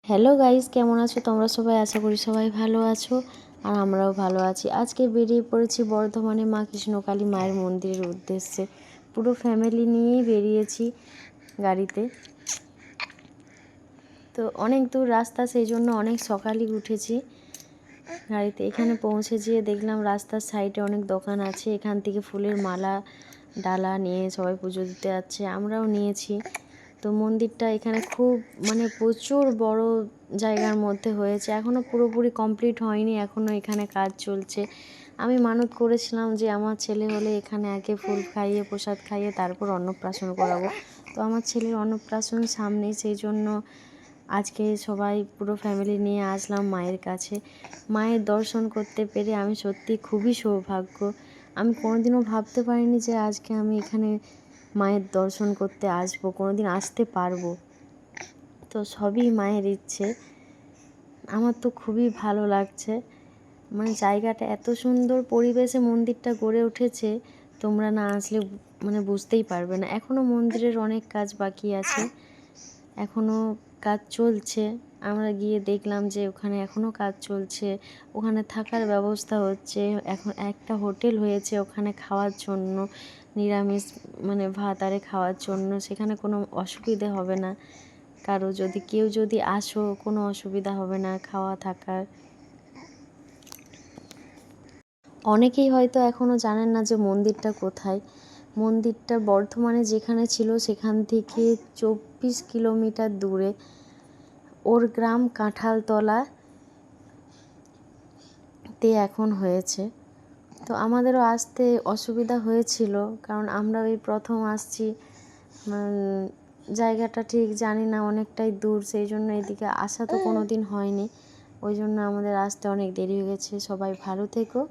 Hello guys, কেমন আছো তোমরা সবাই? আশা করি সবাই ভালো আছো আর আমরাও ভালো আছি। আজকে বেরিয়ে পড়েছি বর্ধমানে মা কৃষ্ণকালী মায়ের মন্দিরের উদ্দেশ্যে। পুরো ফ্যামিলি নিয়েই বেরিয়েছি গাড়িতে। তো অনেক দূর রাস্তা, সেই জন্য অনেক সকালই উঠেছি গাড়িতে। এখানে পৌঁছে যেয়ে দেখলাম রাস্তার সাইডে অনেক দোকান আছে, এখান থেকে ফুলের মালা ডালা নিয়ে সবাই পুজো দিতে যাচ্ছে, আমরাও নিয়েছি। তো মন্দিরটা এখানে খুব প্রচুর বড় জায়গার মধ্যে হয়েছে, এখনও পুরোপুরি কমপ্লিট হয়নি, এখনও এখানে কাজ চলছে। আমি মানত করেছিলাম যে আমার ছেলে হলে এখানে আগে ফুল খাইয়ে প্রসাদ খাইয়ে তারপর অন্নপ্রাশন করাবো। তো আমার ছেলের অন্নপ্রাশন সামনেই, সেই জন্য আজকে সবাই পুরো ফ্যামিলি নিয়ে আসলাম মায়ের কাছে। মায়ের দর্শন করতে পেরে আমি সত্যি খুবই সৌভাগ্য। আমি কোনোদিনও ভাবতে পারিনি যে আজকে আমি এখানে মায়ের দর্শন করতে আসবো, কোনোদিন আসতে পারবো। তো সবই মায়ের ইচ্ছে। আমার তো খুবই ভালো লাগছে, জায়গাটা এত সুন্দর পরিবেশে মন্দিরটা গড়ে উঠেছে, তোমরা না আসলে বুঝতেই পারবে না। এখনও মন্দিরের অনেক কাজ বাকি আছে, এখনও কাজ চলছে। আমরা গিয়ে দেখলাম যে ওখানে এখনও কাজ চলছে, ওখানে থাকার ব্যবস্থা হচ্ছে। এখন একটা হোটেল হয়েছে ওখানে খাওয়ার জন্য, নিরামিষ ভাত আরে খাওয়ার জন্য। সেখানে কোনো অসুবিধে হবে না কারো, কেউ যদি আসো কোনো অসুবিধা হবে না খাওয়া থাকার। অনেকেই হয়তো এখনও জানেন না যে মন্দিরটা কোথায়। মন্দিরটা বর্ধমানে যেখানে ছিল সেখান থেকে 24 কিলোমিটার দূরে, ওর গ্রাম কাঁঠালতলাতে এখন হয়েছে। তো আমাদেরও আসতে অসুবিধা হয়েছিল, কারণ আমরা ওই প্রথম আসছি, জায়গাটা ঠিক জানি না, অনেকটাই দূর, সেই জন্য এদিকে আসা তো কোনো দিন হয়নি, ওই জন্য আমাদের আসতে অনেক দেরি হয়ে গেছে। সবাই ভালো থেকো।